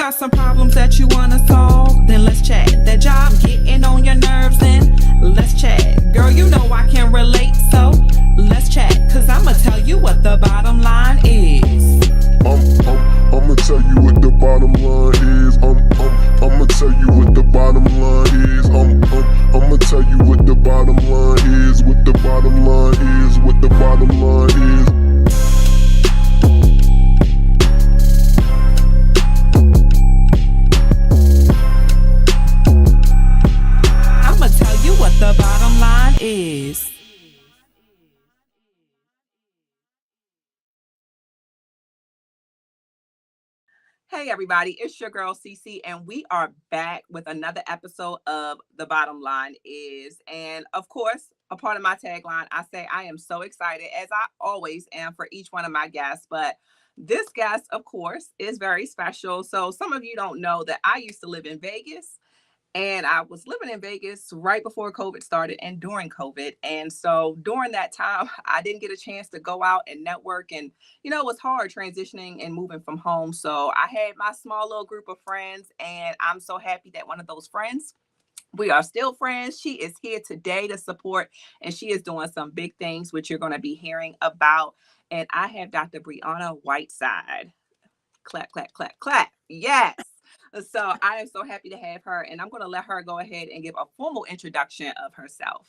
got some problems that you wanna solve? Then let's chat. That job getting on your nerves, then let's chat. Girl, you know I can relate, so let's chat. Cause I'ma tell you what the bottom line is. I'ma tell you what the bottom line is. I'ma tell you what the bottom line is. I'ma tell you what the bottom line is. What the bottom line is. What the bottom line is. I'ma tell you what the bottom line is. Hey everybody, it's your girl Cece, and we are back with another episode of The Bottom Line Is. And of course, a part of my tagline, I say I am so excited, as I always am, for each one of my guests. But this guest, of course, is very special. So some of you don't know that I used to live in Vegas. And I was living in Vegas right before COVID started and during COVID. And so during that time, I didn't get a chance to go out and network. And, it was hard transitioning and moving from home. So I had my small little group of friends. And I'm so happy that one of those friends, we are still friends. She is here today to support, and she is doing some big things, which you're going to be hearing about. And I have Dr. Briana Whiteside. Clap, clap, clap, clap. Yes. So I am so happy to have her, and I'm going to let her go ahead and give a formal introduction of herself.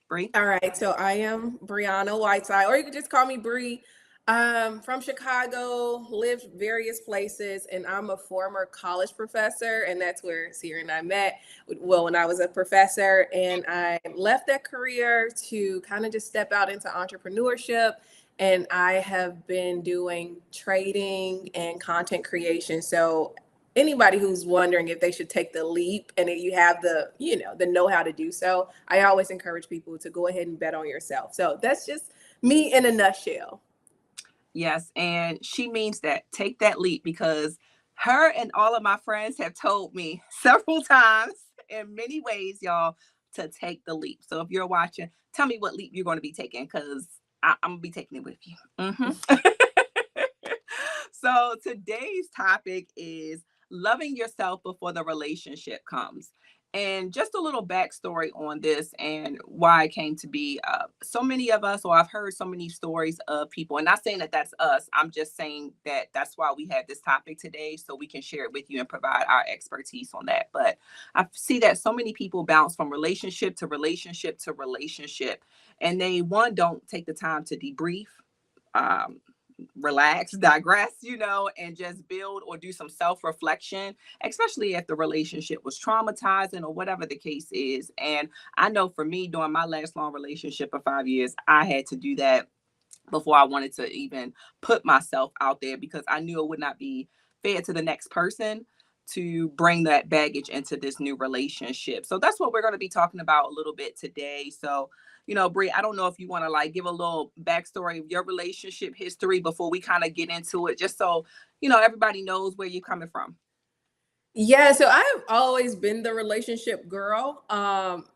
Bree? All right, so I am Briana Whiteside, or you can just call me Bree. From Chicago, lived various places, and I'm a former college professor, and that's where Sierra and I met. Well, when I was a professor, and I left that career to kind of just step out into entrepreneurship. And I have been doing trading and content creation. So anybody who's wondering if they should take the leap and if you have the know-how to do so, I always encourage people to go ahead and bet on yourself. So that's just me in a nutshell. Yes, and she means that. Take that leap, because her and all of my friends have told me several times in many ways, y'all, to take the leap. So if you're watching, tell me what leap you're going to be taking, because I'm going to be taking it with you. So today's topic is loving yourself before the relationship comes. And just a little backstory on this and why it came to be. So many of us, or I've heard so many stories of people, and not saying that that's us. I'm just saying that that's why we have this topic today, so we can share it with you and provide our expertise on that. But I see that so many people bounce from relationship to relationship to relationship, and they, one, don't take the time to debrief, relax, digress, and just build or do some self-reflection, especially if the relationship was traumatizing or whatever the case is. And I know for me, during my last long relationship of 5 years, I had to do that before I wanted to even put myself out there, because I knew it would not be fair to the next person to bring that baggage into this new relationship. So that's what we're going to be talking about a little bit today. So, Brie, I don't know if you want to give a little backstory of your relationship history before we kind of get into it, just so, everybody knows where you're coming from. Yeah, so I've always been the relationship girl.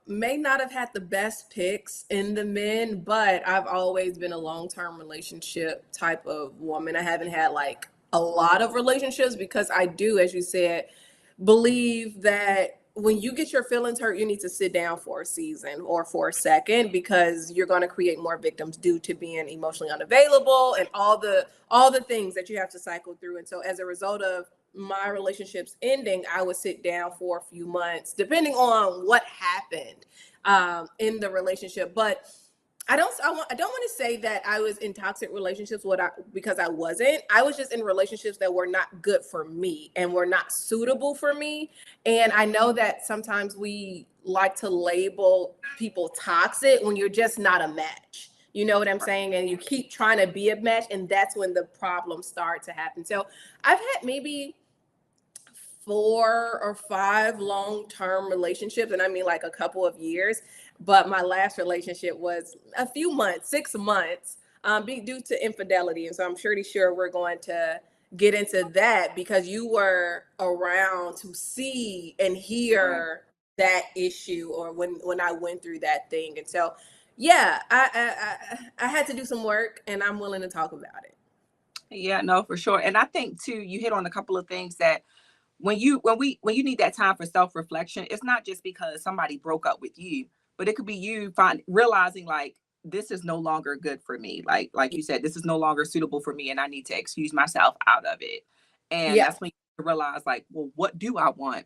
May not have had the best picks in the men, but I've always been a long-term relationship type of woman. I haven't had a lot of relationships because I do, as you said, believe that when you get your feelings hurt, you need to sit down for a season or for a second, because you're going to create more victims due to being emotionally unavailable and all the things that you have to cycle through. And so as a result of my relationships ending, I would sit down for a few months, depending on what happened in the relationship. But I don't want to say that I was in toxic relationships because I wasn't. I was just in relationships that were not good for me and were not suitable for me. And I know that sometimes we like to label people toxic when you're just not a match. You know what I'm saying? And you keep trying to be a match, and that's when the problems start to happen. So I've had maybe 4 or 5 long-term relationships, and I mean a couple of years. But my last relationship was a few months, 6 months, due to infidelity. And so I'm pretty sure we're going to get into that, because you were around to see and hear that issue, or when I went through that thing. And so, yeah, I had to do some work, and I'm willing to talk about it. Yeah, no, for sure. And I think too, you hit on a couple of things that when you need that time for self-reflection, it's not just because somebody broke up with you, but it could be you realizing like this is no longer good for me. Like you said, this is no longer suitable for me and I need to excuse myself out of it. And Yeah. that's when you realize like, well, what do I want?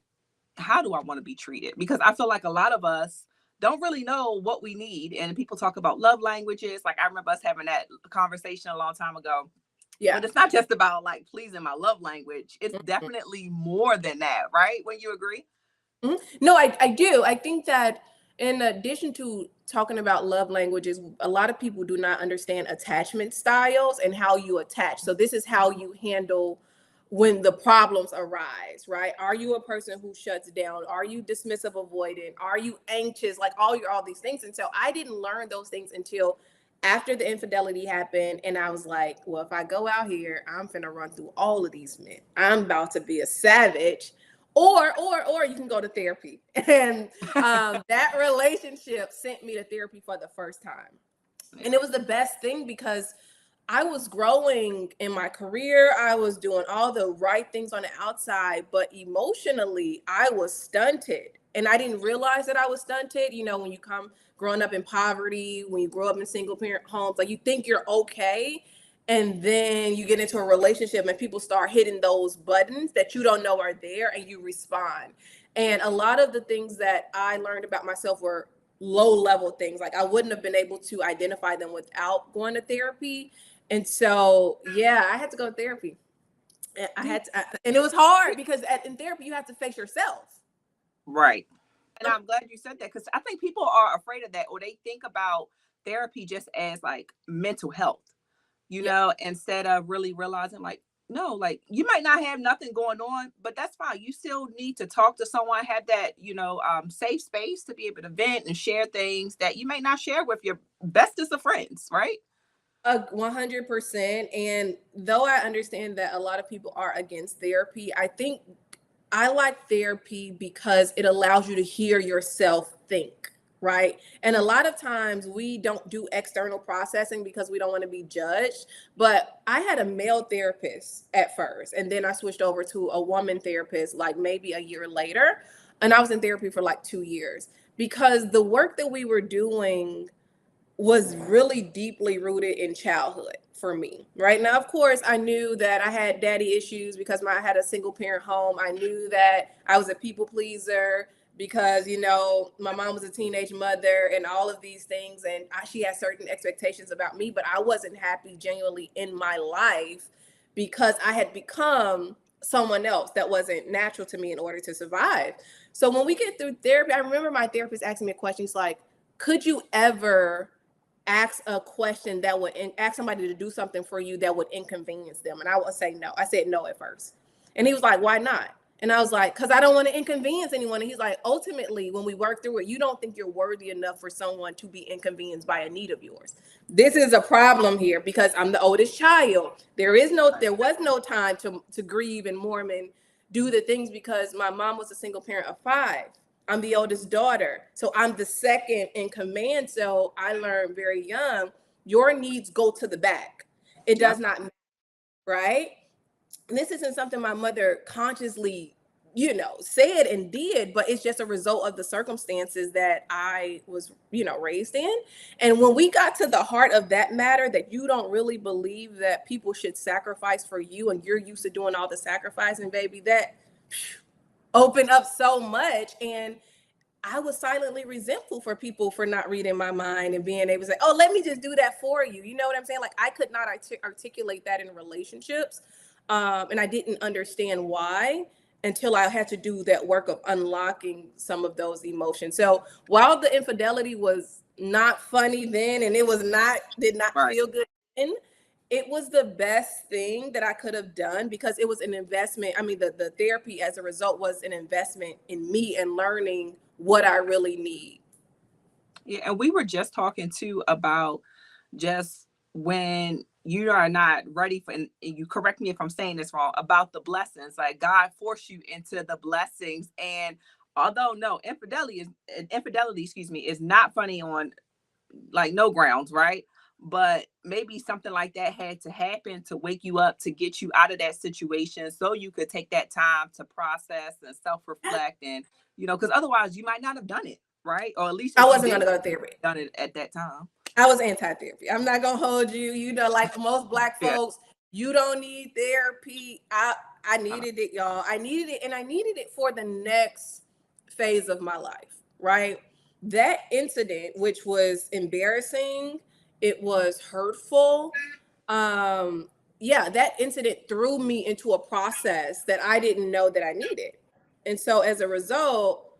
How do I want to be treated? Because I feel like a lot of us don't really know what we need. And people talk about love languages. Like I remember us having that conversation a long time ago. Yeah. But it's not just about like pleasing my love language. It's definitely more than that, right? When you agree? No, I do. I think that in addition to talking about love languages, a lot of people do not understand attachment styles and how you attach. So this is how you handle when the problems arise, right? Are you a person who shuts down? Are you dismissive avoidant? Are you anxious? Like all these things. And so I didn't learn those things until after the infidelity happened. And I was like, well, if I go out here, I'm finna run through all of these men. I'm about to be a savage. Or you can go to therapy. And that relationship sent me to therapy for the first time. And it was the best thing because I was growing in my career. I was doing all the right things on the outside, but emotionally, I was stunted. And I didn't realize that I was stunted. You know, when you come growing up in poverty, when you grow up in single parent homes, like you think you're okay. And then you get into a relationship and people start hitting those buttons that you don't know are there and you respond. And a lot of the things that I learned about myself were low level things. Like I wouldn't have been able to identify them without going to therapy. And so, yeah, I had to go to therapy. And and it was hard because in therapy, you have to face yourself. Right. And I'm glad you said that because I think people are afraid of that or they think about therapy just as like mental health, Yeah. instead of really realizing like, no, like you might not have nothing going on, but that's fine. You still need to talk to someone, have that, safe space to be able to vent and share things that you may not share with your bestest of friends, right? 100%. And though I understand that a lot of people are against therapy, I think I like therapy because it allows you to hear yourself think, right? And a lot of times we don't do external processing because we don't want to be judged. But I had a male therapist at first, and then I switched over to a woman therapist like maybe a year later. And I was in therapy for like 2 years because the work that we were doing was really deeply rooted in childhood for me. Right now, of course, I knew that I had daddy issues because I had a single parent home. I knew that I was a people pleaser because, my mom was a teenage mother and all of these things. And she had certain expectations about me, but I wasn't happy genuinely in my life because I had become someone else that wasn't natural to me in order to survive. So when we get through therapy, I remember my therapist asking me a question. He's like, could you ever ask a question that would ask somebody to do something for you that would inconvenience them? And I would say no. I said no at first. And he was like, why not? And I was like, because I don't want to inconvenience anyone. And he's like, ultimately, when we work through it, you don't think you're worthy enough for someone to be inconvenienced by a need of yours. This is a problem here because I'm the oldest child. There was no time to grieve and mourn and do the things because my mom was a single parent of 5. I'm the oldest daughter. So I'm the second in command. So I learned very young, your needs go to the back. It does not matter, right? And this isn't something my mother consciously, said and did, but it's just a result of the circumstances that I was, raised in. And when we got to the heart of that matter, that you don't really believe that people should sacrifice for you and you're used to doing all the sacrificing, baby, that opened up so much. And I was silently resentful for people for not reading my mind and being able to say, oh, let me just do that for you. You know what I'm saying? Like I could not articulate that in relationships. And I didn't understand why until I had to do that work of unlocking some of those emotions. So while the infidelity was not funny then, and did not Right. feel good then, it was the best thing that I could have done because it was an investment. I mean, the therapy as a result was an investment in me and learning what I really need. Yeah. And we were just talking too about just when you are not ready for, and you correct me if I'm saying this wrong, about the blessings, like God forced you into the blessings. And although no, infidelity, excuse me, is not funny on like no grounds, right? but maybe something like that had to happen to wake you up, to get you out of that situation so you could take that time to process and self-reflect, and because otherwise you might not have done it, right? Or at least I if you wasn't did, gonna go to therapy. done it at that time. I was anti-therapy. I'm not gonna hold you. Like most Black Yeah. folks, you don't need therapy. I needed it, y'all. I needed it, and I needed it for the next phase of my life, right? That incident, which was embarrassing, it was hurtful. Yeah, that incident threw me into a process that I didn't know that I needed. And so as a result,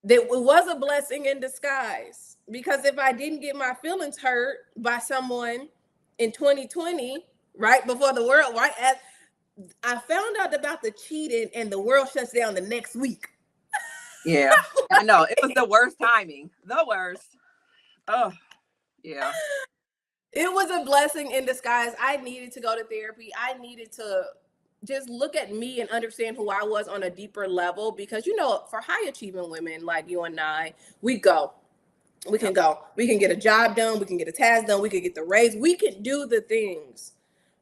that it was a blessing in disguise, because if I didn't get my feelings hurt by someone in 2020, right before the world, right as I found out about the cheating and the world shuts down the next week. Yeah, I know. It was the worst timing. The worst. Oh, yeah. It was a blessing in disguise. I needed to go to therapy. I needed to just look at me and understand who I was on a deeper level, because for high achieving women like you and I, we go. We can go. We can get a job done. We can get a task done. We can get the raise. We can do the things.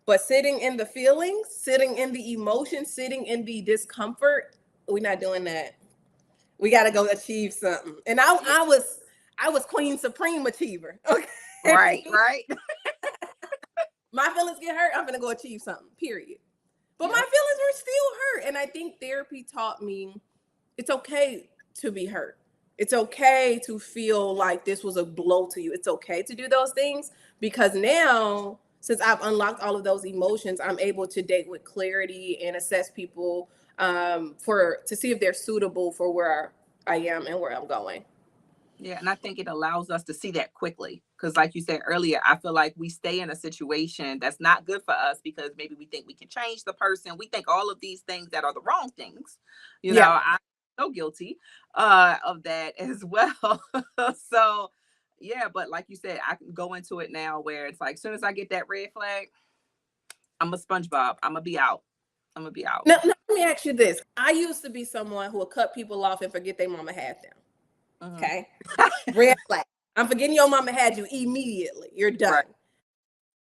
But sitting in the feelings, sitting in the emotions, sitting in the discomfort, we're not doing that. We got to go achieve something. And I was Queen Supreme Achiever. Okay. Right, right. My feelings get hurt, I'm gonna go achieve something, period. But my Yep. feelings were still hurt. And I think therapy taught me it's okay to be hurt. It's okay to feel like this was a blow to you. It's okay to do those things, because now, since I've unlocked all of those emotions, I'm able to date with clarity and assess people to see if they're suitable for where I am and where I'm going. Yeah, and I think it allows us to see that quickly. Because, like you said earlier, I feel like we stay in a situation that's not good for us because maybe we think we can change the person. We think all of these things that are the wrong things. Yeah. I'm so guilty of that as well. So, yeah, but like you said, I can go into it now where it's like, as soon as I get that red flag, I'm a SpongeBob. I'm going to be out. I'm going to be out. Now, let me ask you this. I used to be someone who would cut people off and forget their mama had them. Okay. Red flag. I'm forgetting your mama had you immediately. You're done. Right.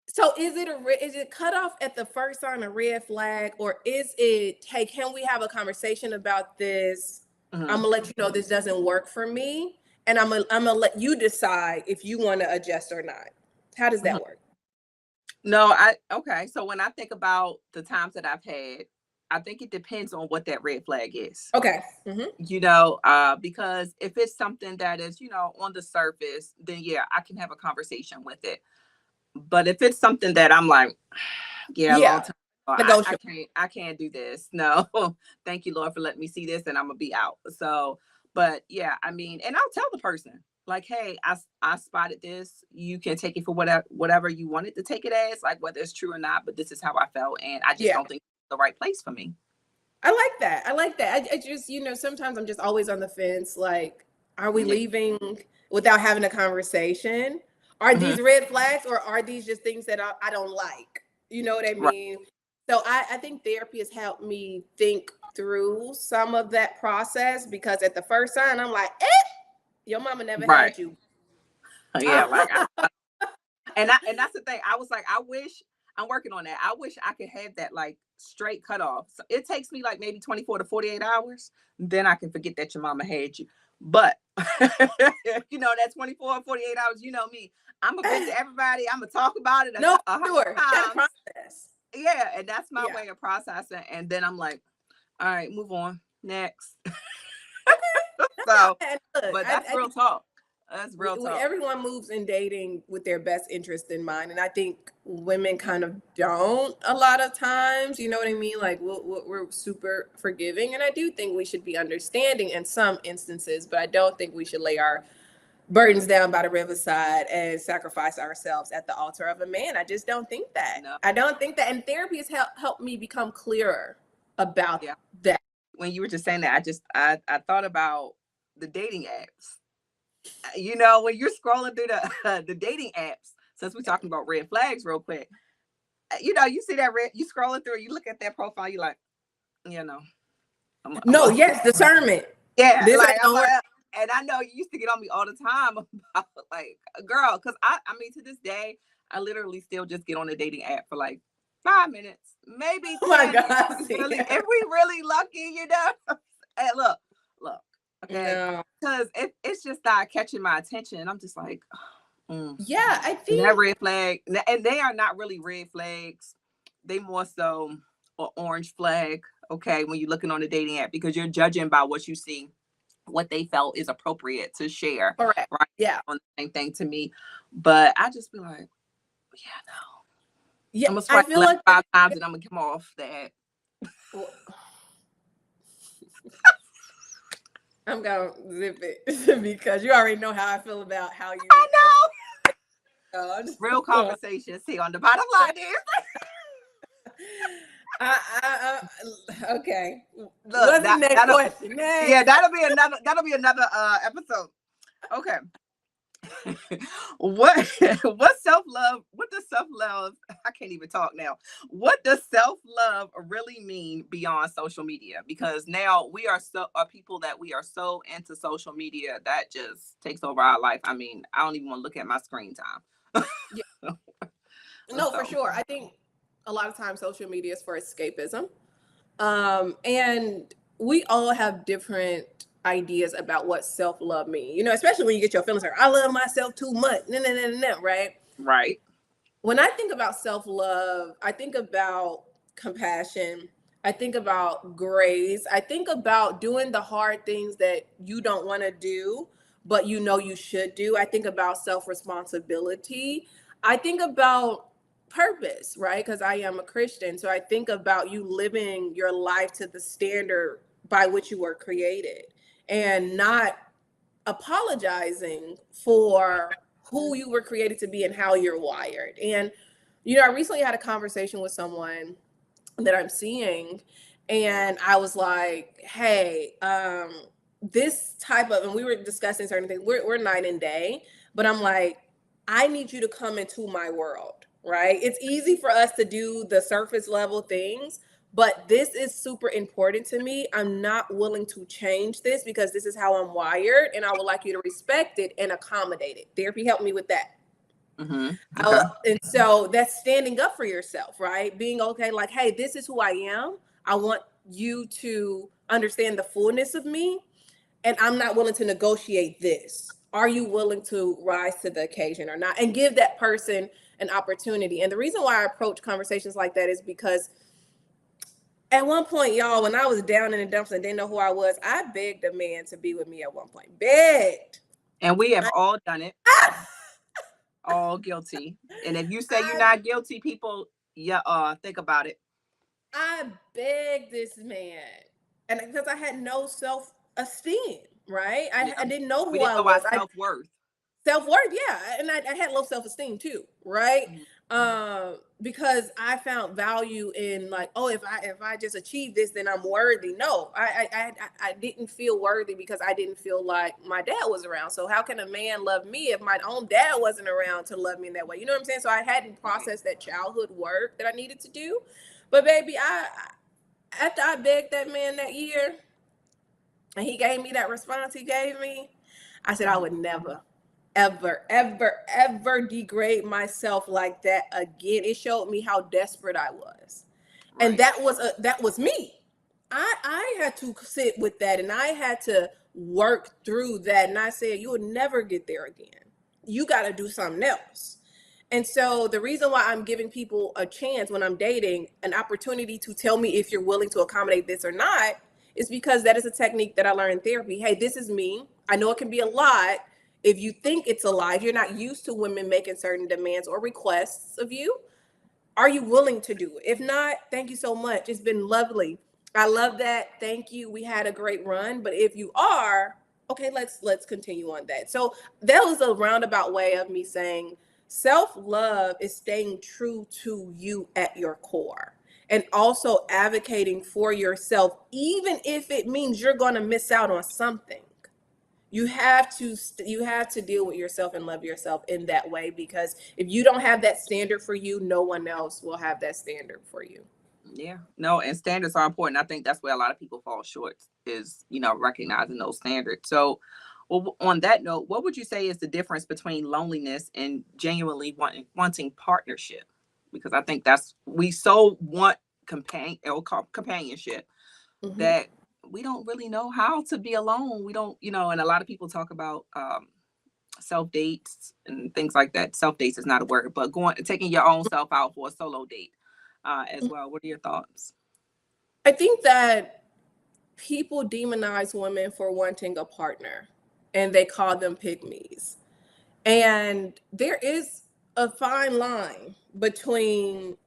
So is it cut off at the first sign of red flag, or is it, hey, can we have a conversation about this? I'm gonna let you know this doesn't work for me, and I'm gonna let you decide if you want to adjust or not. How does that work? No, okay. So when I think about the times that I've had, I think it depends on what that red flag is. Okay. Because if it's something that is, on the surface, then yeah, I can have a conversation with it. But if it's something that I'm like, long time, I can't do this. No, thank you, Lord, for letting me see this, and I'm gonna be out. So, but yeah, I mean, and I'll tell the person like, hey, I spotted this. You can take it for whatever you wanted to take it as, like whether it's true or not. But this is how I felt, and I just don't think the right place for me. I like that. I just, sometimes I'm just always on the fence. Like, are we leaving without having a conversation? Are these red flags, or are these just things that I don't like? You know what I mean? Right. So I think therapy has helped me think through some of that process, because at the first sign, I'm like, your mama never had you. Yeah, and that's the thing. I was like, I wish, I'm working on that. I wish I could have that like straight cutoff. So it takes me like maybe 24 to 48 hours. Then I can forget that your mama had you. But that 24 or 48 hours, me, I'm a bitch to everybody. I'm gonna talk about it. Sure. Process. Yeah, and that's my way of processing. And then I'm like, all right, move on. Next. So, but that's real talk. That's real talk. Everyone moves in dating with their best interest in mind. And I think women kind of don't a lot of times, you know what I mean? Like we're super forgiving. And I do think we should be understanding in some instances, but I don't think we should lay our burdens down by the riverside and sacrifice ourselves at the altar of a man. I just don't think that. No. I don't think that. And therapy has helped me become clearer about that. When you were just saying that, I thought about the dating apps. When you're scrolling through the dating apps, since we're talking about red flags real quick, you see that you scrolling through, you look at that profile, you like, yes, discernment. Yeah. And I know you used to get on me all the time about Like, girl, because I mean, to this day, I literally still just get on the dating app for like 5 minutes, maybe Oh my 10 God. if we really lucky, you know. Hey, look, okay, No. because it's just not catching my attention. I'm just like, mm. Yeah, I That think red flag, and they are not really red flags. They more so an orange flag. Okay, when you're looking on the dating app, because you're judging by what you see, what they felt is appropriate to share, correct. right? Yeah. On the same thing to me, but I just be like, yeah, no. Yeah, I'm gonna I swipe feel left like 5 times and I'm gonna come off that. I'm gonna zip it because you already know how I feel about how you I know. uh, Real conversations here on the bottom line is. okay. Look, What's the next that'll question? yeah, Next. that'll be another episode. Okay. what self-love, what does self-love, I can't even talk now, what does self-love really mean beyond social media? Because now we are people that we are so into social media that just takes over our life. I mean, I don't even want to look at my screen time. Yeah. No, for So sure. I think a lot of times social media is for escapism. And we all have different ideas about what self-love means, you know, especially when you get your feelings hurt. I love myself too much. No, no, no, no, no, right? right. When I think about self-love, I think about compassion. I think about grace. I think about doing the hard things that you don't want to do, but you know you should do. I think about self-responsibility. I think about purpose, right? Because I am a Christian. So I think about you living your life to the standard by which you were created and not apologizing for who you were created to be and how you're wired. And, you know, I recently had a conversation with someone that I'm seeing, and I was like, hey, this type of, and we were discussing certain things, we're night and day, but I'm like, I need you to come into my world, right? It's easy for us to do the surface level things, but this is super important to me. I'm not willing to change this because this is how I'm wired, and I would like you to respect it and accommodate it. Therapy helped me with that. Okay. And so that's standing up for yourself, right? Being okay, like, hey, this is who I am. I want you to understand the fullness of me, and I'm not willing to negotiate this. Are you willing to rise to the occasion or not? And give that person an opportunity. And the reason why I approach conversations like that is because at one point, y'all, when I was down in the dumps and didn't know who I was, I begged a man to be with me at one point. Begged. And we have I, all done it, all guilty. And if you say you're I not guilty, people, yeah, think about it. I begged this man, and because I had no self-esteem, right? Yeah. I didn't know We who didn't I know our was. I self-worth. self-worth, yeah, and I had low self-esteem too, right? Mhm. Because I found value in like, oh, if I just achieve this, then I'm worthy. No, I didn't feel worthy because I didn't feel like my dad was around. So how can a man love me if my own dad wasn't around to love me in that way? You know what I'm saying? So I hadn't Right. processed that childhood work that I needed to do. But baby, after I begged that man that year, and he gave me that response he gave me, I said I would never, ever, ever, ever degrade myself like that again. It showed me how desperate I was, and Right. that was me. I had to sit with that, and I had to work through that. And I said, you will never get there again. You got to do something else. And so the reason why I'm giving people a chance when I'm dating, an opportunity to tell me if you're willing to accommodate this or not, is because that is a technique that I learned in therapy. Hey, this is me. I know it can be a lot. If you think it's a lot, if you're not used to women making certain demands or requests of you, are you willing to do it? If not, thank you so much. It's been lovely. I love that. Thank you. We had a great run. But if you are, okay, let's continue on that. So that was a roundabout way of me saying self-love is staying true to you at your core and also advocating for yourself, even if it means you're going to miss out on something. You have to deal with yourself and love yourself in that way, because if you don't have that standard for you, no one else will have that standard for you. Yeah. No, and standards are important. I think that's where a lot of people fall short is, recognizing those standards. So Well, on that note, what would you say is the difference between loneliness and genuinely wanting partnership? Because I think that's we so want companionship Mhm. that we don't really know how to be alone. We don't, and a lot of people talk about self dates and things like that. Self dates is not a word, but taking your own self out for a solo date as well. What are your thoughts? I think that people demonize women for wanting a partner and they call them pygmies. And there is a fine line between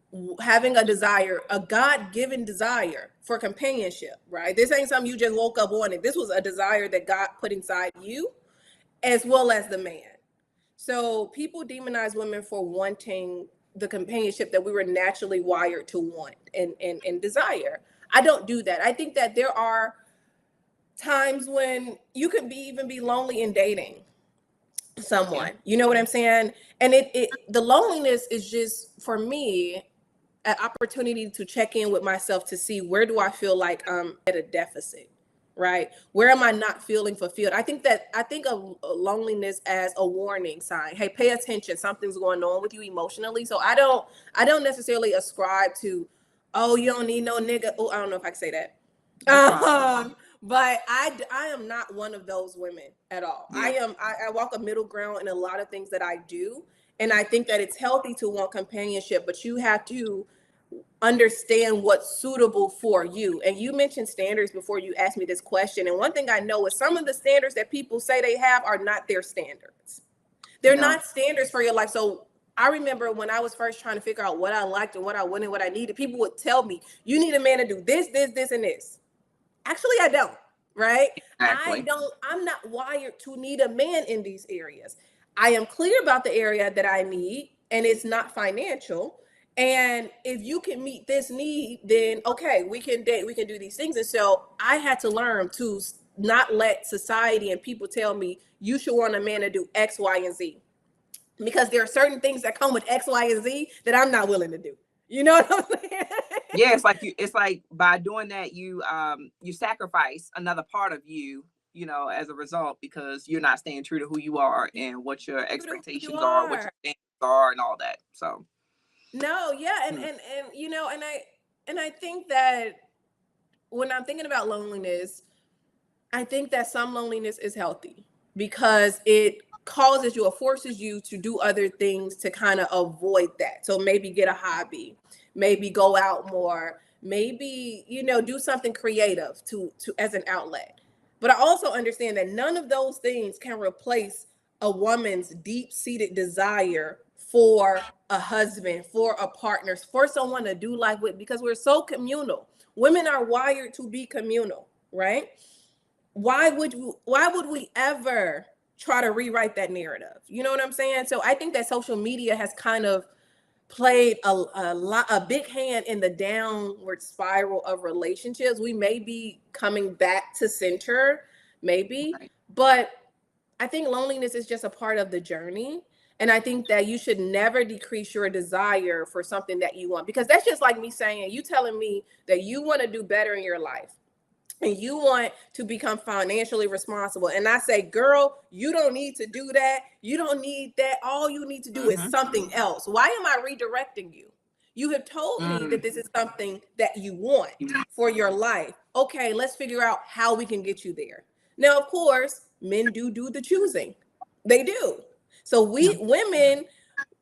having a desire, a God given desire for companionship, right? This ain't something you just woke up wanting. This was a desire that God put inside you as well as the man. So people demonize women for wanting the companionship that we were naturally wired to want and desire. I don't do that. I think that there are times when you could even be lonely in dating Yeah. someone. You know what I'm saying? And it the loneliness is just for me an opportunity to check in with myself to see where do I feel like I'm at a deficit, right? Where am I not feeling fulfilled? I think of loneliness as a warning sign. Hey, pay attention. Something's going on with you emotionally. So I don't necessarily ascribe to, oh, you don't need no nigga. Oh, I don't know if I can say that. That's fine. But I am not one of those women at all. Yeah. I walk a middle ground in a lot of things that I do. And I think that it's healthy to want companionship, but you have to understand what's suitable for you. And you mentioned standards before you asked me this question. And one thing I know is some of the standards that people say they have are not their standards. They're No. not standards for your life. So I remember when I was first trying to figure out what I liked and what I wanted, what I needed, people would tell me, you need a man to do this, this, this, and this. Actually, I don't, right? Exactly. I'm not wired to need a man in these areas. I am clear about the area that I need, and it's not financial. And if you can meet this need, then okay, we can date, we can do these things. And so I had to learn to not let society and people tell me you should want a man to do X, Y, and Z. Because there are certain things that come with X, Y, and Z that I'm not willing to do. You know what I'm saying? Yeah, it's like by doing that you sacrifice another part of you, as a result because you're not staying true to who you are and what your True to who you expectations are, what are. your standards are and all that. So No, yeah, mm, and you know, and I think that when I'm thinking about loneliness, I think that some loneliness is healthy because it causes you or forces you to do other things to kind of avoid that. So maybe get a hobby, maybe go out more, maybe, do something creative to as an outlet. But I also understand that none of those things can replace a woman's deep-seated desire for a husband, for a partner, for someone to do life with because we're so communal. Women are wired to be communal, right? Why would we ever try to rewrite that narrative? You know what I'm saying? So I think that social media has kind of played a big hand in the downward spiral of relationships. We may be coming back to center, maybe, right. but I think loneliness is just a part of the journey. And I think that you should never decrease your desire for something that you want, because that's just like me saying, you telling me that you want to do better in your life and you want to become financially responsible. And I say, girl, you don't need to do that. You don't need that. All you need to do is Mm-hmm. something else. Why am I redirecting you? You have told me Mm. that this is something that you want for your life. Okay, let's figure out how we can get you there. Now, of course, men do the choosing. They do. So Yeah. we women,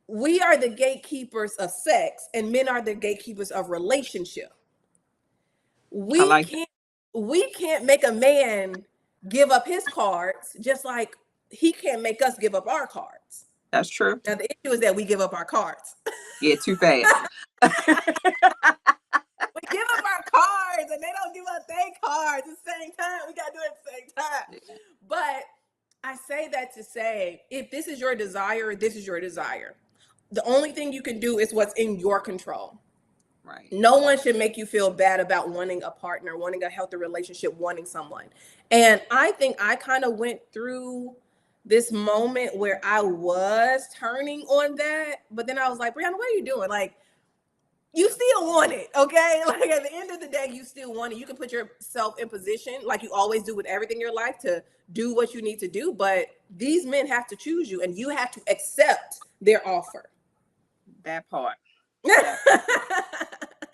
we are the gatekeepers of sex, and men are the gatekeepers of relationship. I we like that. can't we can't make a man give up his cards, just like he can't make us give up our cards. That's true. Now the issue is that we give up our cards. Yeah, too fast. We give up our cards and they don't give up their cards at the same time. We gotta do it at the same time. But I say that to say, if this is your desire, this is your desire. The only thing you can do is what's in your control. Right. No one should make you feel bad about wanting a partner, wanting a healthy relationship, wanting someone. And I think I kind of went through this moment where I was turning on that, but then I was like, Briana, what are you doing? Like, you still want it, okay? Like at the end of the day, you still want it. You can put yourself in position, like you always do with everything in your life, to do what you need to do. But these men have to choose you, and you have to accept their offer. That part. And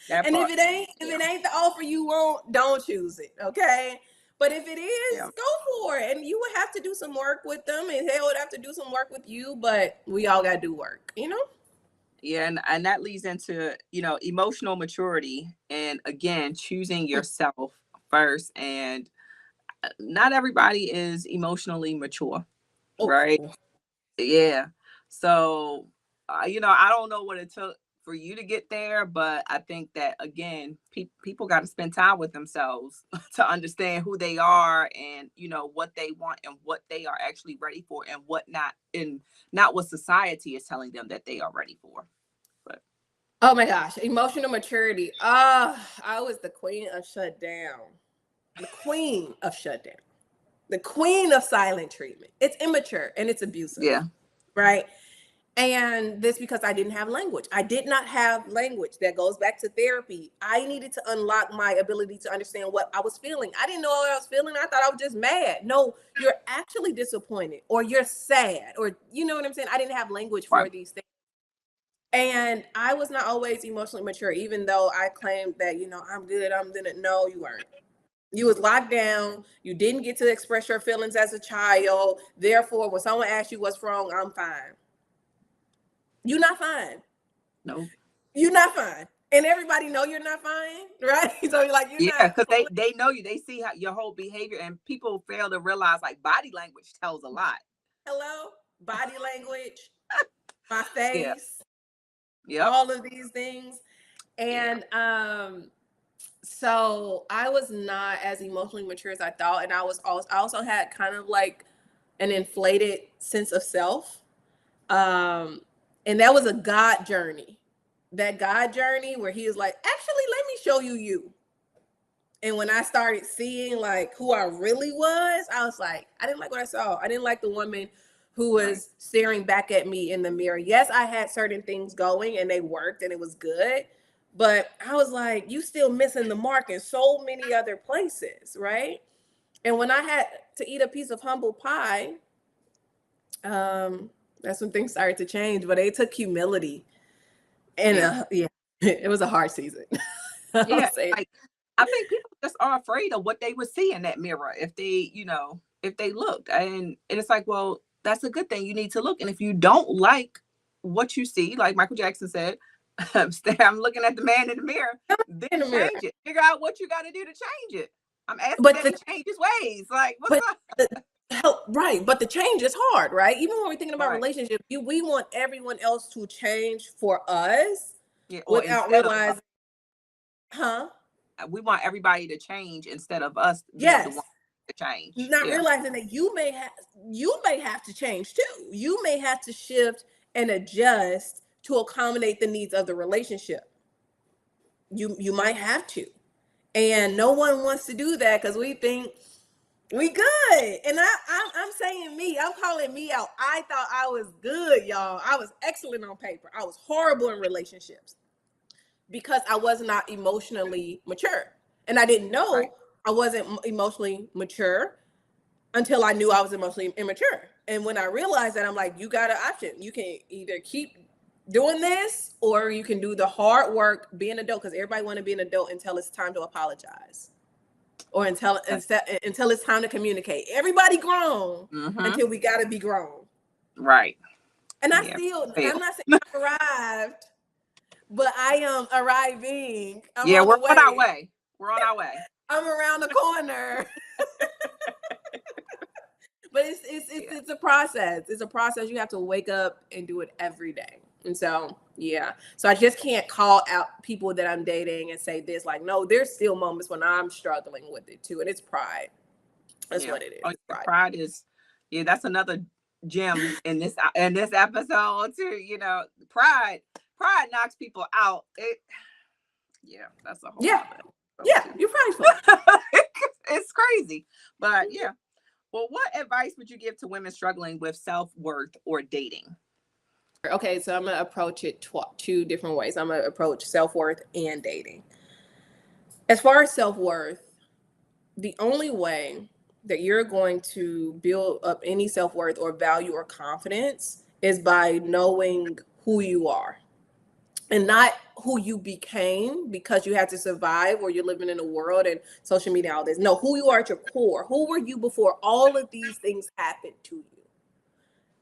That part. if it ain't the offer you want, don't choose it, okay? But if it is, Yeah. go for it. And you would have to do some work with them, and they would have to do some work with you. But we all gotta do work, you know? Yeah, and that leads into, emotional maturity, and again, choosing yourself first. And not everybody is emotionally mature, right? Oh, Yeah. So, I don't know what it took for you to get there, but I think that again, people got to spend time with themselves to understand who they are, and what they want and what they are actually ready for, and what not, and not what society is telling them that they are ready for. But oh my gosh, emotional maturity. I was the queen of shutdown. The queen of shutdown. The queen of silent treatment. It's immature and it's abusive, yeah, right? And this because I didn't have language. I did not have language. That goes back to therapy. I needed to unlock my ability to understand what I was feeling. I didn't know what I was feeling. I thought I was just mad. No, you're actually disappointed, or you're sad, or you know what I'm saying? I didn't have language right. for these things. And I was not always emotionally mature, even though I claimed that, I'm good, I'm gonna. No, you weren't. You was locked down. You didn't get to express your feelings as a child. Therefore, when someone asks you what's wrong, I'm fine. You're not fine. No. You're not fine. And everybody know you're not fine, right? So you're like, you're Yeah, not. because they know you. They see how your whole behavior, and people fail to realize like body language tells a lot. Hello? Body language, my Yeah. face, Yep. all of these things. Yeah. And so I was not as emotionally mature as I thought. And I also had kind of like an inflated sense of self. And that was a God journey. That God journey where he was like, actually, let me show you you. And when I started seeing like who I really was, I was like, I didn't like what I saw. I didn't like the woman who Right. was staring back at me in the mirror. Yes, I had certain things going and they worked and it was good. But I was like, you still missing the mark in so many other places, right? And when I had to eat a piece of humble pie, that's when things started to change. But it took humility. And Yeah. yeah, it was a hard season. I'll Yeah. say. Like, I think people just are afraid of what they would see in that mirror if they, if they looked. And it's like, well, that's a good thing. You need to look. And if you don't like what you see, like Michael Jackson said, I'm looking at the man in the mirror, then In the mirror. change it. Figure out what you got to do to change it. I'm asking But that he change his ways. Like, what's but up? the help, right? But the change is hard, right? Even when we're thinking about Right. relationships, we want everyone else to change for us Yeah. Or without instead of us, realizing, huh? we want everybody to change instead of us being the Yes. one to change. Not Yeah. realizing that you may have to change too. You may have to shift and adjust to accommodate the needs of the relationship. You might have to. And no one wants to do that because we think we good. And I'm saying me, I'm calling me out. I thought I was good, y'all. I was excellent on paper. I was horrible in relationships because I was not emotionally mature. And I didn't Right. know I wasn't emotionally mature until I knew I was emotionally immature. And when I realized that, I'm like, you got an option. You can either keep doing this or you can do the hard work, be an adult, because everybody want to be an adult until it's time to apologize. Or until it's time to communicate. Everybody grown until we gotta be grown. Right. And Yeah. I'm not saying I arrived, but I am arriving. I'm Yeah, on we're the way. on our way. We're on our way. I'm around the corner. But it's a process. It's a process. You have to wake up and do it every day. And so, yeah. So I just can't call out people that I'm dating and say this. Like, no, there's still moments when I'm struggling with it too. And it's pride. That's what it is. Oh, It's pride. pride is, that's another gem in this episode too. Pride knocks people out. That's a whole Yeah. other Yeah, too. you're prideful. It's crazy. But yeah. Well, what advice would you give to women struggling with self-worth or dating? Okay, so I'm gonna approach it two different ways. I'm gonna approach self-worth and dating. As far as self-worth, the only way that you're going to build up any self-worth or value or confidence is by knowing who you are, and not who you became because you had to survive or you're living in a world and social media, all this. No, who you are at your core. Who were you before all of these things happened to you?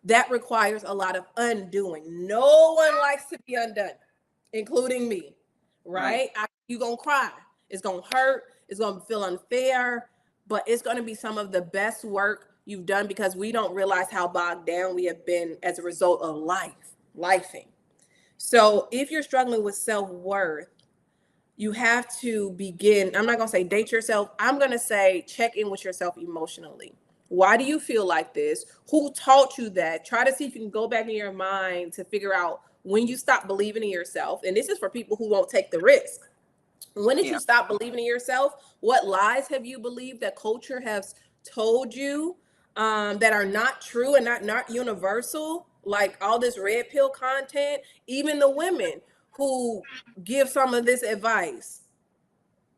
That requires a lot of undoing. No one likes to be undone, including me, Right. right? You're going to cry. It's going to hurt. It's going to feel unfair, but it's going to be some of the best work you've done because we don't realize how bogged down we have been as a result of lifing. So if you're struggling with self-worth, you have to begin. I'm not going to say date yourself. I'm going to say check in with yourself emotionally. Why do you feel like this? Who taught you that? Try to see if you can go back in your mind to figure out when you stop believing in yourself. And this is for people who won't take the risk. When did you stop believing in yourself? What lies have you believed that culture has told you that are not true and not universal? Like all this red pill content, even the women who give some of this advice,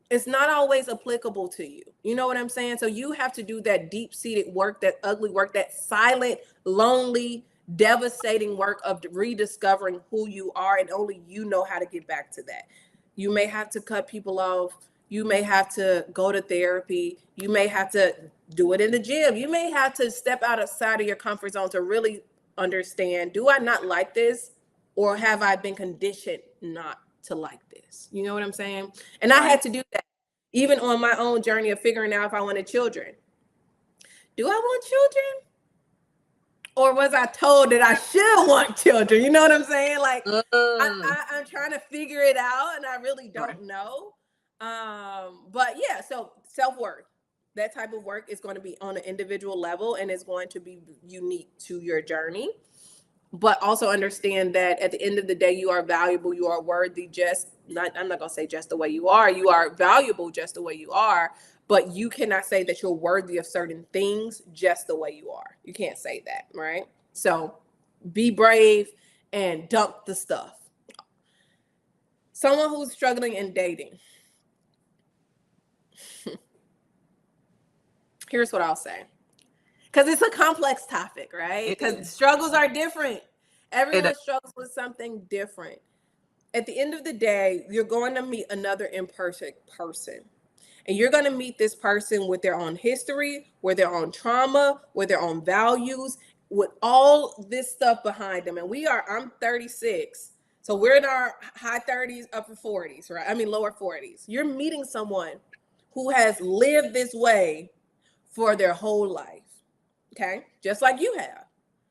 it's not always applicable to you. You know what I'm saying? So you have to do that deep-seated work, that ugly work, that silent, lonely, devastating work of rediscovering who you are, and only you know how to get back to that. You may have to cut people off. You may have to go to therapy. You may have to do it in the gym. You may have to step outside of your comfort zone to really understand, do I not like this? Or have I been conditioned not to like this? You know what I'm saying? And I had to do that even on my own journey of figuring out if I wanted children. Do I want children? Or was I told that I should want children? You know what I'm saying? Like, I'm trying to figure it out, and I really don't know. But yeah, so self-worth, that type of work is going to be on an individual level, and it's going to be unique to your journey. But also understand that at the end of the day, you are valuable, you are worthy, I'm not going to say just the way you are valuable just the way you are, but you cannot say that you're worthy of certain things just the way you are. You can't say that, right? So be brave and dump the stuff. Someone who's struggling in dating. Here's what I'll say. Because it's a complex topic, right? Because struggles are different. Everyone struggles with something different. At the end of the day, you're going to meet another imperfect person. And you're going to meet this person with their own history, with their own trauma, with their own values, with all this stuff behind them. And I'm 36. So we're in our high 30s, upper 40s, right? I mean, lower 40s. You're meeting someone who has lived this way for their whole life. Okay? Just like you have.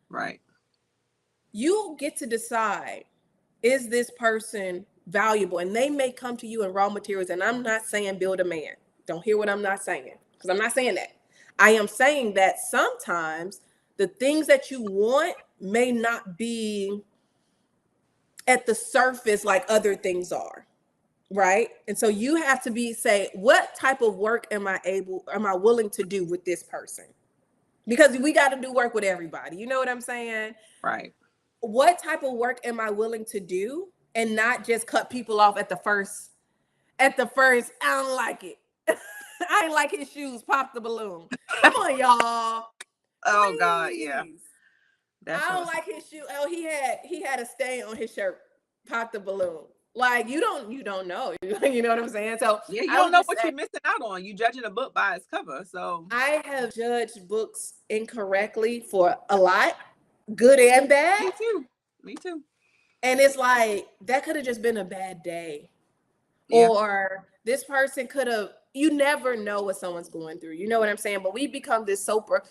Right. You get to decide, is this person valuable? And they may come to you in raw materials. And I'm not saying build a man. Don't hear what I'm not saying, because I'm not saying that. I am saying that sometimes the things that you want may not be at the surface like other things are, right? And so you have to say, what type of work am I willing to do with this person? Because we got to do work with everybody. You know what I'm saying? Right. What type of work am I willing to do, and not just cut people off at the first, I don't like it. I ain't like his shoes, pop the balloon. Come on, y'all. Oh Please. God, yeah. I don't like his shoe. Oh, he had a stain on his shirt. Pop the balloon. Like, you don't know. You know what I'm saying? So yeah, you don't know what you're missing out on. You judging a book by its cover. So I have judged books incorrectly for a lot, good and bad. Me too. And it's like, that could have just been a bad day. Yeah. Or this person could have, you never know what someone's going through. You know what I'm saying? But we become this super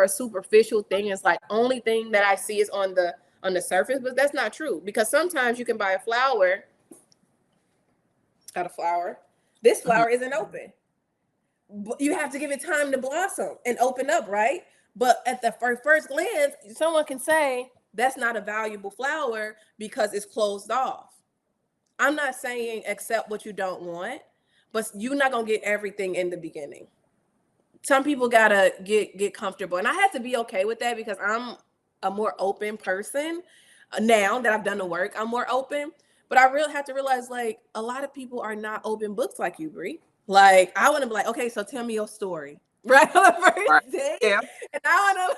superficial thing. It's like, only thing that I see is on the surface, but that's not true. Because sometimes you can buy a flower. This flower isn't open. But you have to give it time to blossom and open up, right? But at the first glance, someone can say that's not a valuable flower because it's closed off. I'm not saying accept what you don't want, but you're not going to get everything in the beginning. Some people got to get comfortable. And I had to be okay with that because I'm a more open person. Now that I've done the work, I'm more open. But I really have to realize, like, a lot of people are not open books like you, Brie. Like, I want to be like, okay, so tell me your story, right, on the Right. first day, Yeah. and I want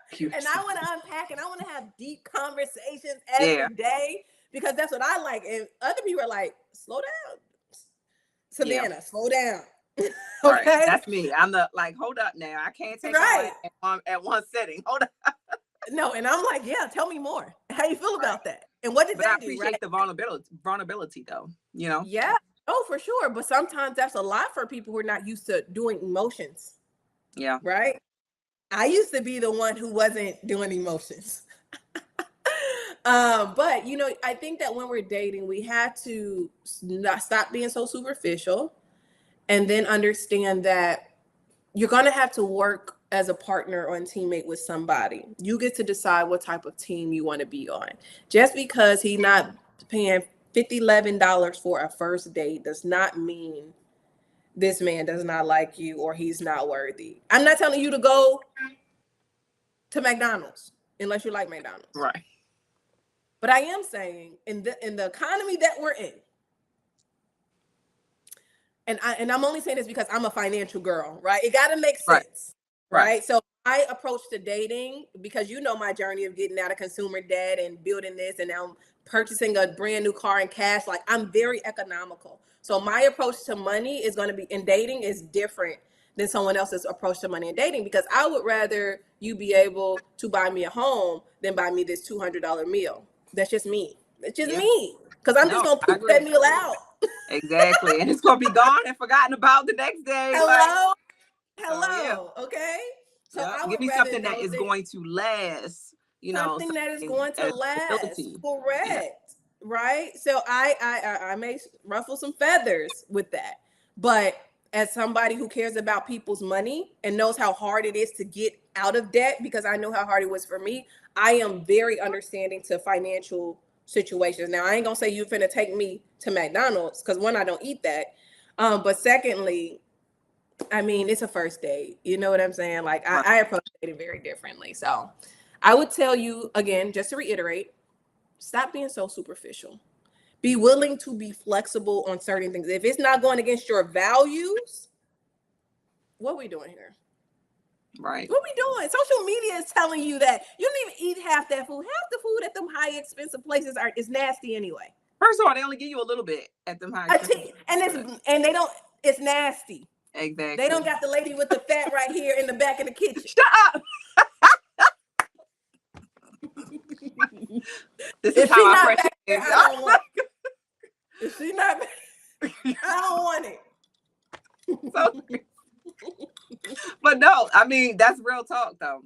to Cute. and I want to unpack and I want to have deep conversations Yeah. every day because that's what I like. And other people are like, slow down, Yeah. Savannah, slow down. Right. Okay, That's me. I'm the like, hold up now. I can't take all right? that at one sitting. Hold up. No, and I'm like, yeah, tell me more. How you feel Right. about that? And what did But I they do? Right? appreciate the vulnerability though, you know? Yeah. Oh, for sure. But sometimes that's a lot for people who are not used to doing emotions, Yeah. right? I used to be the one who wasn't doing emotions. But you know, I think that when we're dating, we have to not stop being so superficial and then understand that you're going to have to work as a partner or a teammate with somebody. You get to decide what type of team you want to be on. Just because he's not paying $11 for a first date does not mean this man does not like you or he's not worthy. I'm not telling you to go to McDonald's unless you like McDonald's. Right. But I am saying in the economy that we're in, and I'm only saying this because I'm a financial girl, right? It got to make Right. sense, Right. right? So my approach to dating, because you know my journey of getting out of consumer debt and building this, and now I'm purchasing a brand new car in cash. Like, I'm very economical. So my approach to money is going to be in dating is different than someone else's approach to money and dating, because I would rather you be able to buy me a home than buy me this $200 meal. That's just me. It's just Yeah. me. Because I'm just No, going to I poop that agree. meal out. Exactly. And it's gonna be gone and forgotten about the next day. Like, Hello? so yeah. Hello. Okay. So Yeah. I Give would me rather something that know is that going to last, you know, something that is something going to as last. stability. Yeah. Correct. Right. So I may ruffle some feathers with that. But as somebody who cares about people's money and knows how hard it is to get out of debt, because I know how hard it was for me, I am very understanding to financial situations. Now, I ain't gonna say you finna take me to McDonald's, because one, I don't eat that. But secondly, I mean, it's a first date. You know what I'm saying? Like, Right. I approach dating very differently. So I would tell you again, just to reiterate, stop being so superficial. Be willing to be flexible on certain things. If it's not going against your values, what are we doing here? Right. What we doing? Social media is telling you that you don't even eat half that food. Half the food at them high expensive places is nasty anyway. First of all, they only give you a little bit at them high expensive. And they don't. It's nasty. Exactly. They don't got the lady with the fat right here in the back of the kitchen. Shut up. This is If she how I not pressure back there, is. I don't want it. If she not back, I don't want it. So, but no, I mean, that's real talk though.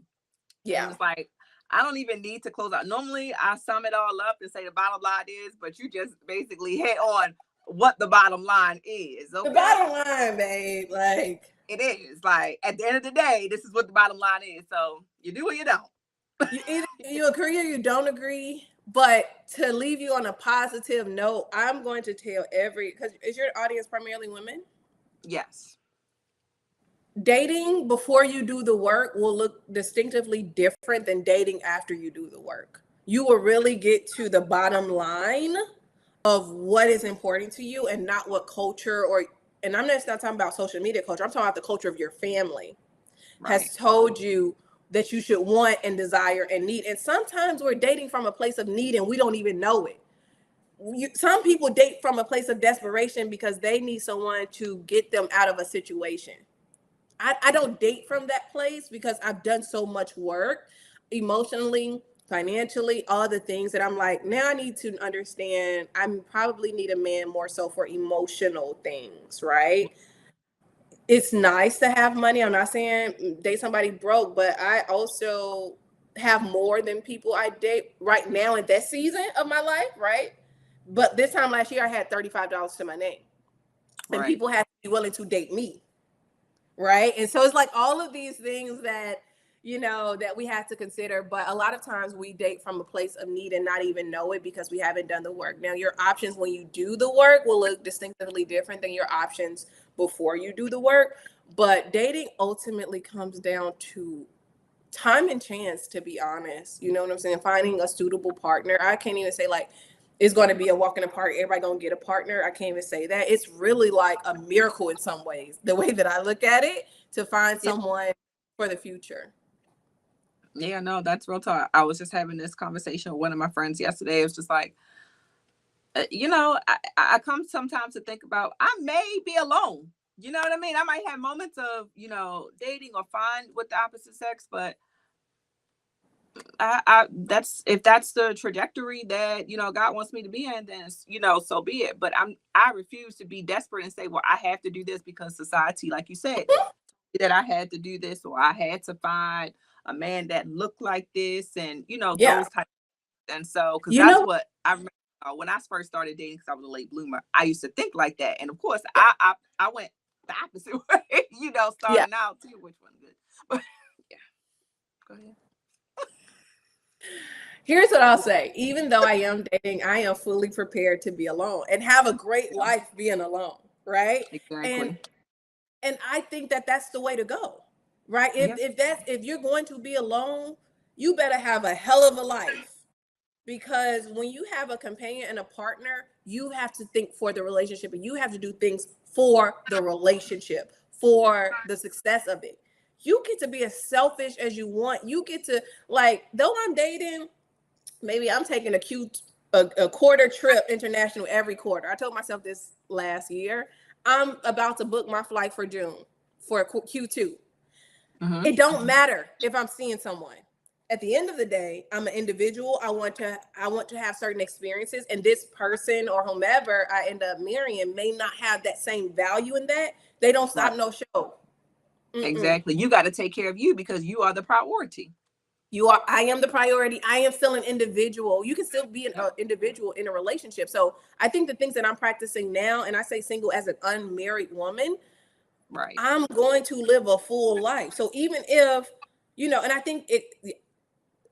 Yeah. And it's like, I don't even need to close out. Normally I sum it all up and say the bottom line is, but you just basically hit on what the bottom line is. Okay? The bottom line, babe, like, it is like at the end of the day, this is what the bottom line is. So you do or you don't. either you agree or you don't agree. But to leave you on a positive note, I'm going to tell because is your audience primarily women? Yes. Dating before you do the work will look distinctively different than dating after you do the work. You will really get to the bottom line of what is important to you and not what culture and I'm not talking about social media culture. I'm talking about the culture of your family has told you that you should want and desire and need. And sometimes we're dating from a place of need and we don't even know it. Some people date from a place of desperation because they need someone to get them out of a situation. I don't date from that place because I've done so much work emotionally, financially, all the things that I'm like, now I need to understand I probably need a man more so for emotional things, right? It's nice to have money. I'm not saying date somebody broke, but I also have more than people I date right now in that season of my life, right? But this time last year, I had $35 to my name. And people had to be willing to date me, right? And so it's like all of these things that, you know, that we have to consider. But a lot of times we date from a place of need and not even know it because we haven't done the work. Now, your options when you do the work will look distinctively different than your options before you do the work. But dating ultimately comes down to time and chance, to be honest. You know what I'm saying? Finding a suitable partner. I can't even say like it's going to be a walk in the park. Everybody going to get a partner. I can't even say that. It's really like a miracle in some ways, the way that I look at it, to find Yeah. someone for the future. Yeah, no, that's real talk. I was just having this conversation with one of my friends yesterday. It was just like, I come sometimes to think about I may be alone. You know what I mean? I might have moments of, dating or fun with the opposite sex, but that's if that's the trajectory that God wants me to be in, then so be it. But I refuse to be desperate and say, well, I have to do this because society, like you said, that I had to do this or I had to find a man that looked like this and Yeah. those types. And so because You that's know, what I remember when I first started dating, because I was a late bloomer, I used to think like that. And of course I went the opposite way, yeah. starting out too, which wasn't good. But yeah, go ahead. Here's what I'll say. Even though I am dating, I am fully prepared to be alone and have a great Yeah, life being alone, right? And exactly. and I think that that's the way to go, right? Yeah, If you're going to be alone, you better have a hell of a life, because when you have a companion and a partner, you have to think for the relationship, and you have to do things for the relationship, for the success of it. You get to be as selfish as you want. You get to, like, though I'm dating, maybe I'm taking a quarter trip international every quarter. I told myself this last year. I'm about to book my flight for June for Q2. mm-hmm. It don't matter if I'm seeing someone. At the end of the day, I'm an individual. I want to have certain experiences, and this person or whomever I end up marrying may not have that same value in that. They don't Right. stop no show. Mm-mm. Exactly. You got to take care of you because you are the priority. I am the priority. I am still an individual. You can still be an Yep. individual in a relationship. So I think the things that I'm practicing now, and I say single as an unmarried woman, Right. I'm going to live a full life. So even if, and I think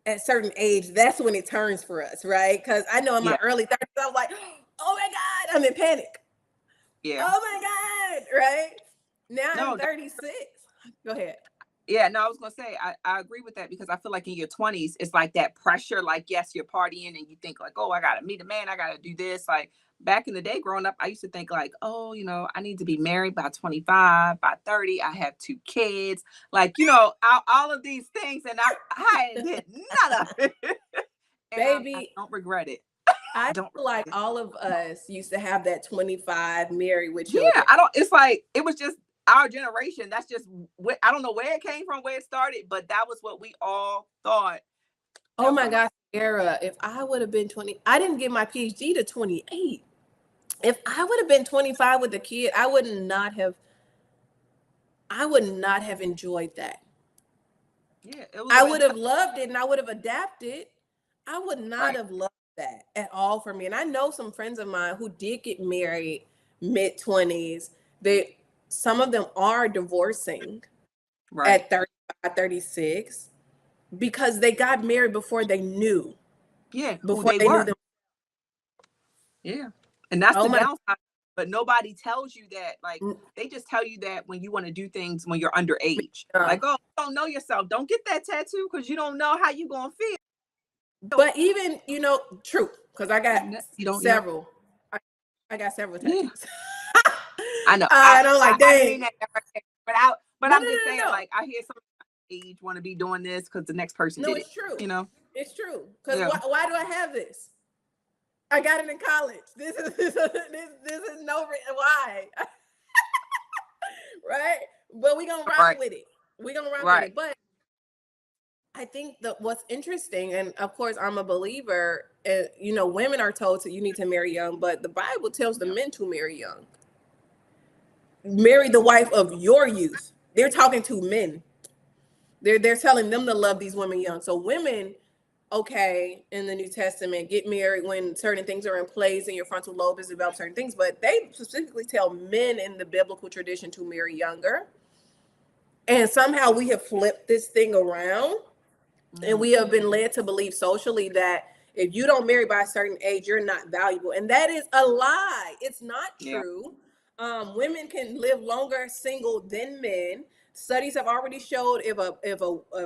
at certain age, that's when it turns for us, right? Because I know in my Yeah. early 30s, I was like, oh my God, I'm in panic. Yeah. Oh my God, right? Now I'm No, 36. Go ahead. yeah, no, I was gonna say I agree with that because I feel like in your 20s, it's like that pressure, like yes, you're partying and you think like, oh, I gotta meet a man, I gotta do this. Like back in the day growing up, I used to think like, oh, I need to be married by 25, by 30, I have 2 kids, like, all of these things, and I did none of it. And I Baby, don't regret it. I Don't feel like regret it. all of us used to have that 25 married with Yeah, children. I don't. It's like it was just our generation. That's just what I don't know where it came from, where it started, but that was what we all thought. Oh That was my what. gosh, Sarah, if I would have been 20, I didn't get my PhD to 28. If I would have been 25 with a kid, I would not have enjoyed that. Yeah, it was a I way. would have loved it and I would have adapted. I would not Right, have loved that at all for me. And I know some friends of mine who did get married mid 20s. They Some of them are divorcing right. at 35, 36 because they got married Yeah, who before they they knew were. them. Yeah, and that's Oh the my, downside. But nobody tells you that. Like they just tell you that when you want to do things when you're underage. uh, Like, oh, you don't know yourself. Don't get that tattoo because you don't know how you gonna feel. but even, true, because I got You don't know. several. I got several Yeah, tattoos. I know. And I'm like, I dang. mean that, but No, I'm no, just no, saying. no, no. Like I hear some age want to be doing this because the next person No, did it. it's true. You know. It's true. Because Yeah. why do I have this? I got it in college. This is why. Right? But we gonna rock Right. with it. We gonna rock with Right. it. But I think that what's interesting, and of course I'm a believer, women are told you need to marry young, but the Bible tells the Yeah. men to marry young. Marry the wife of your youth. They're talking to men. They're telling them to love these women young. So women, okay, in the New Testament, get married when certain things are in place and your frontal lobe has developed certain things, but they specifically tell men in the biblical tradition to marry younger. And somehow we have flipped this thing around, and we have been led to believe socially that if you don't marry by a certain age, you're not valuable. And that is a lie. It's not Yeah. true. Women can live longer single than men. Studies have already showed if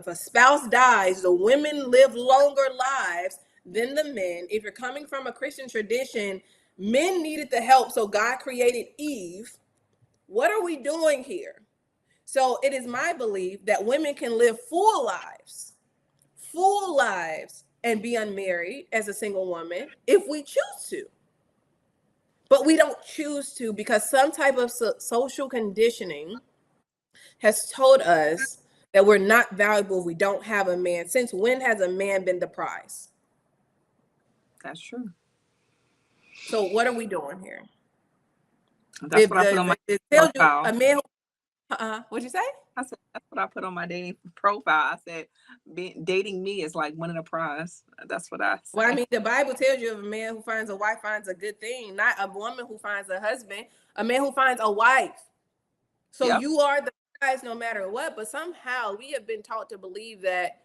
a spouse dies, the women live longer lives than the men. If you're coming from a Christian tradition, men needed the help, so God created Eve. What are we doing here? So it is my belief that women can live full lives, and be unmarried as a single woman if we choose to. But we don't choose to because some type of social conditioning has told us that we're not valuable if we don't have a man. Since when has a man been the prize? That's true. So what are we doing here? That's what I put on my It tells you profile. a man. What'd you say? I said that's what I put on my dating profile. I said dating me is like winning a prize. That's what I Well, I say. mean, the Bible tells you if a man who finds a wife finds a good thing, not a woman who finds a husband, a man who finds a wife. So Yep. you are the prize no matter what. But somehow we have been taught to believe that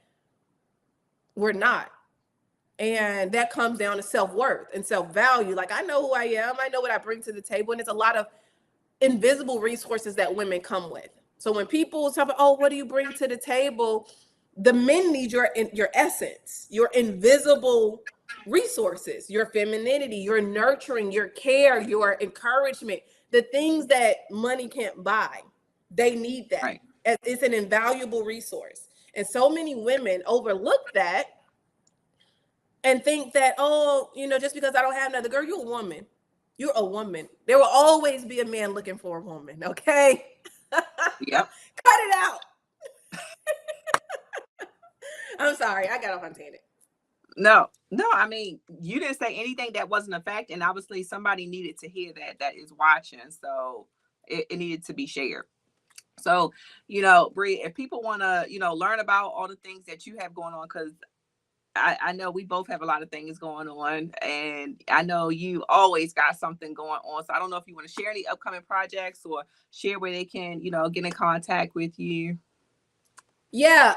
we're not. And that comes down to self-worth and self-value. Like, I know who I am. I know what I bring to the table. And it's a lot of invisible resources that women come with. So when people talk about, oh, what do you bring to the table? The men need your essence, your invisible resources, your femininity, your nurturing, your care, your encouragement, the things that money can't buy. They need that. Right. It's an invaluable resource. And so many women overlook that and think that, oh, just because I don't have another girl, you're a woman. You're a woman. There will always be a man looking for a woman, okay? Yep. Cut it out. I'm sorry, I got off on tangent. No, I mean, you didn't say anything that wasn't a fact, and obviously somebody needed to hear that is watching. So it needed to be shared. So, Bree, if people want to, learn about all the things that you have going on, because I know we both have a lot of things going on, and I know you always got something going on. So I don't know if you want to share any upcoming projects or share where they can, get in contact with you. Yeah,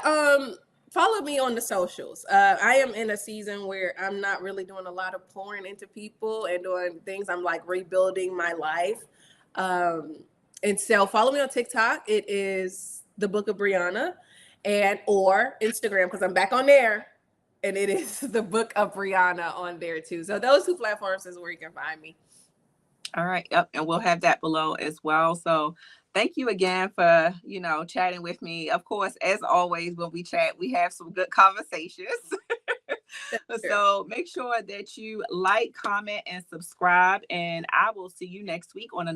follow me on the socials. I am in a season where I'm not really doing a lot of pouring into people and doing things. I'm like rebuilding my life. And so follow me on TikTok. It is the Book of Briana, and or Instagram, because I'm back on there. And it is the Book of Briana on there too. So those two platforms is where you can find me. All right. Yep. And we'll have that below as well. So thank you again for, chatting with me. Of course, as always, when we chat, we have some good conversations. So make sure that you like, comment, and subscribe. And I will see you next week on another